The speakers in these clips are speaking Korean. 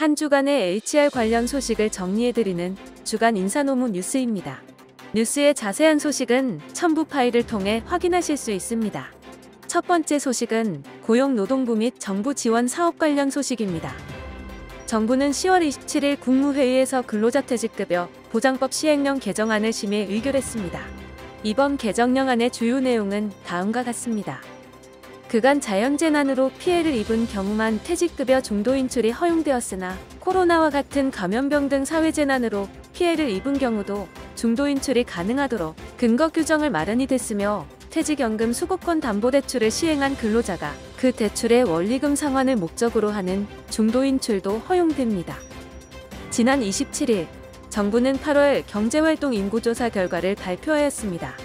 한 주간의 HR 관련 소식을 정리해드리는 주간 인사노무 뉴스입니다. 뉴스의 자세한 소식은 첨부 파일을 통해 확인하실 수 있습니다. 첫 번째 소식은 고용노동부 및 정부 지원 사업 관련 소식입니다. 정부는 10월 27일 국무회의에서 근로자퇴직급여 보장법 시행령 개정안을 심의 의결했습니다. 이번 개정령안의 주요 내용은 다음과 같습니다. 그간 자연재난으로 피해를 입은 경우만 퇴직급여 중도 인출이 허용되었으나 코로나와 같은 감염병 등 사회재난으로 피해를 입은 경우도 중도 인출이 가능하도록 근거 규정을 마련이 됐으며 퇴직연금 수급권 담보대출을 시행한 근로자가 그 대출의 원리금 상환을 목적으로 하는 중도 인출도 허용됩니다. 지난 27일 정부는 8월 경제활동 인구조사 결과를 발표하였습니다.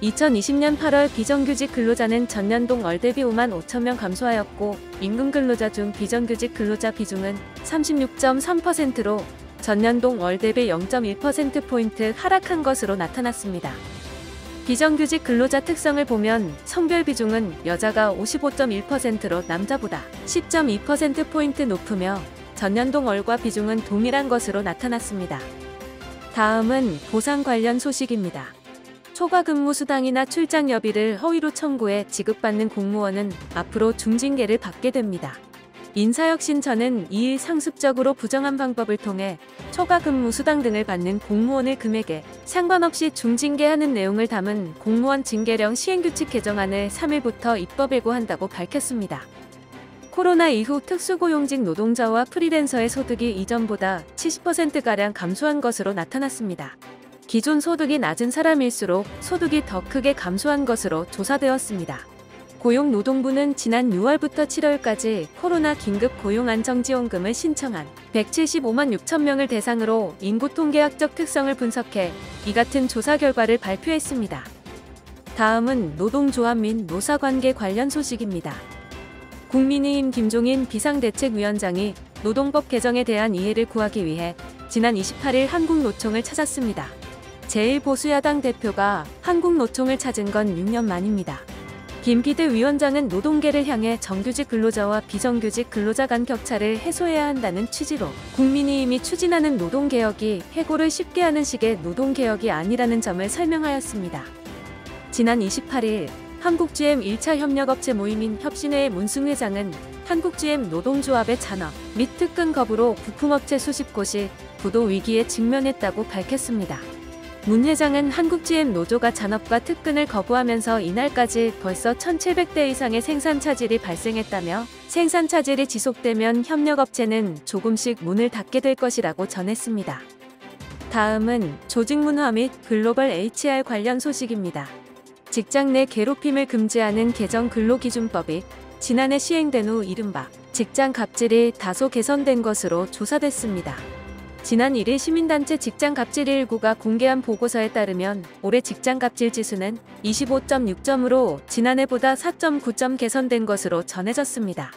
2020년 8월 비정규직 근로자는 전년동 월 대비 5만 5천 명 감소하였고 임금 근로자 중 비정규직 근로자 비중은 36.3%로 전년동 월 대비 0.1%포인트 하락한 것으로 나타났습니다. 비정규직 근로자 특성을 보면 성별 비중은 여자가 55.1%로 남자보다 10.2%포인트 높으며 전년동 월과 비중은 동일한 것으로 나타났습니다. 다음은 보상 관련 소식입니다. 초과 근무 수당이나 출장여비를 허위로 청구해 지급받는 공무원은 앞으로 중징계를 받게 됩니다. 인사혁신처는 이일 상습적으로 부정한 방법을 통해 초과 근무 수당 등을 받는 공무원을 금액에 상관없이 중징계하는 내용을 담은 공무원 징계령 시행규칙 개정안을 3일부터 입법 예고한다고 밝혔습니다. 코로나 이후 특수고용직 노동자와 프리랜서의 소득이 이전보다 70%가량 감소한 것으로 나타났습니다. 기존 소득이 낮은 사람일수록 소득이 더 크게 감소한 것으로 조사되었습니다. 고용노동부는 지난 6월부터 7월까지 코로나 긴급 고용안정지원금을 신청한 175만 6천 명을 대상으로 인구통계학적 특성을 분석해 이 같은 조사 결과를 발표했습니다. 다음은 노동조합 및 노사관계 관련 소식입니다. 국민의힘 김종인 비상대책위원장이 노동법 개정에 대한 이해를 구하기 위해 지난 28일 한국노총을 찾았습니다. 제1보수야당 대표가 한국노총을 찾은 건 6년 만입니다. 김 비대위원장은 노동계를 향해 정규직 근로자와 비정규직 근로자 간 격차를 해소해야 한다는 취지로 국민의힘이 추진하는 노동개혁이 해고를 쉽게 하는 식의 노동개혁이 아니라는 점을 설명하였습니다. 지난 28일 한국GM 1차 협력업체 모임인 협신회의 문승 회장은 한국GM 노동조합의 잔업 및 특근 거부로 부품업체 수십 곳이 부도 위기에 직면했다고 밝혔습니다. 문 회장은 한국GM 노조가 잔업과 특근을 거부하면서 이날까지 벌써 1,700대 이상의 생산 차질이 발생했다며 생산 차질이 지속되면 협력업체는 조금씩 문을 닫게 될 것이라고 전했습니다. 다음은 조직문화 및 글로벌 HR 관련 소식입니다. 직장 내 괴롭힘을 금지하는 개정 근로기준법이 지난해 시행된 후 이른바 직장 갑질이 다소 개선된 것으로 조사됐습니다. 지난 1일 시민단체 직장갑질119가 공개한 보고서에 따르면 올해 직장갑질 지수는 25.6점으로 지난해보다 4.9점 개선된 것으로 전해졌습니다.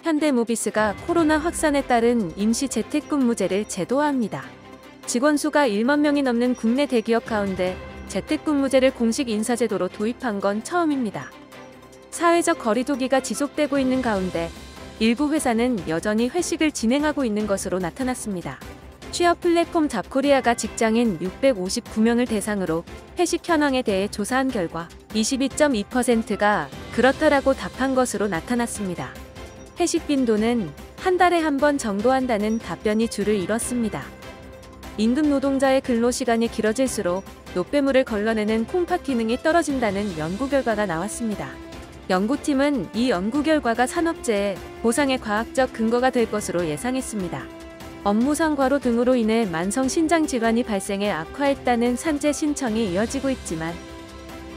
현대모비스가 코로나 확산에 따른 임시 재택근무제를 제도화합니다. 직원 수가 1만 명이 넘는 국내 대기업 가운데 재택근무제를 공식 인사제도로 도입한 건 처음입니다. 사회적 거리두기가 지속되고 있는 가운데 일부 회사는 여전히 회식을 진행하고 있는 것으로 나타났습니다. 취업 플랫폼 잡코리아가 직장인 659명을 대상으로 회식 현황에 대해 조사한 결과 22.2%가 그렇다라고 답한 것으로 나타났습니다. 회식 빈도는 한 달에 한 번 정도 한다는 답변이 주를 이뤘습니다. 임금 노동자의 근로시간이 길어질수록 노폐물을 걸러내는 콩팥 기능이 떨어진다는 연구 결과가 나왔습니다. 연구팀은 이 연구 결과가 산업재해 보상의 과학적 근거가 될 것으로 예상했습니다. 업무상 과로 등으로 인해 만성 신장 질환이 발생해 악화했다는 산재 신청이 이어지고 있지만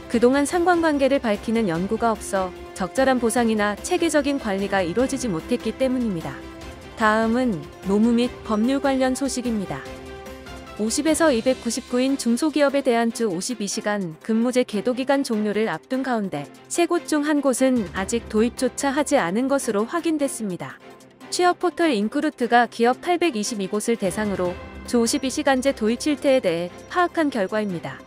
그동안 상관관계를 밝히는 연구가 없어 적절한 보상이나 체계적인 관리가 이루어지지 못했기 때문입니다. 다음은 노무 및 법률 관련 소식입니다. 50에서 299인 중소기업에 대한 주 52시간 근무제 계도기간 종료를 앞둔 가운데 3곳 중 한 곳은 아직 도입조차 하지 않은 것으로 확인됐습니다. 취업포털 인크루트가 기업 822곳을 대상으로 주 52시간제 도입 실태에 대해 파악한 결과입니다.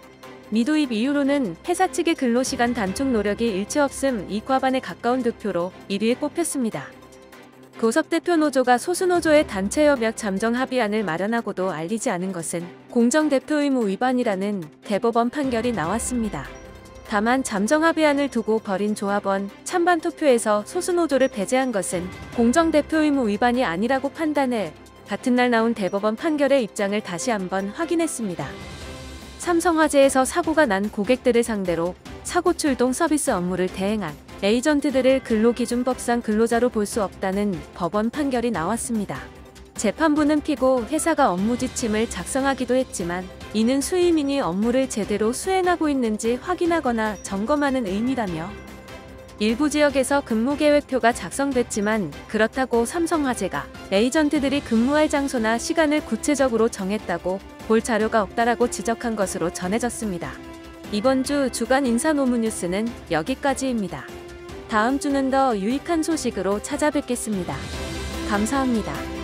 미도입 이유로는 회사 측의 근로시간 단축 노력이 일치 없음 이 과반에 가까운 득표로 1위에 꼽혔습니다. 고섭 대표 노조가 소수노조의 단체협약 잠정 합의안을 마련하고도 알리지 않은 것은 공정 대표 의무 위반이라는 대법원 판결이 나왔습니다. 다만 잠정 합의안을 두고 벌인 조합원 찬반 투표에서 소수노조를 배제한 것은 공정 대표 의무 위반이 아니라고 판단해 같은 날 나온 대법원 판결의 입장을 다시 한번 확인했습니다. 삼성화재에서 사고가 난 고객들을 상대로 사고 출동 서비스 업무를 대행한 에이전트들을 근로기준법상 근로자로 볼 수 없다는 법원 판결이 나왔습니다. 재판부는 피고 회사가 업무 지침을 작성하기도 했지만 이는 수의민이 업무를 제대로 수행하고 있는지 확인하거나 점검하는 의미라며 일부 지역에서 근무계획표가 작성됐지만 그렇다고 삼성화재가 에이전트들이 근무할 장소나 시간을 구체적으로 정했다고 볼 자료가 없다라고 지적한 것으로 전해졌습니다. 이번 주 주간 인사노무 뉴스는 여기까지입니다. 다음 주는 더 유익한 소식으로 찾아뵙겠습니다. 감사합니다.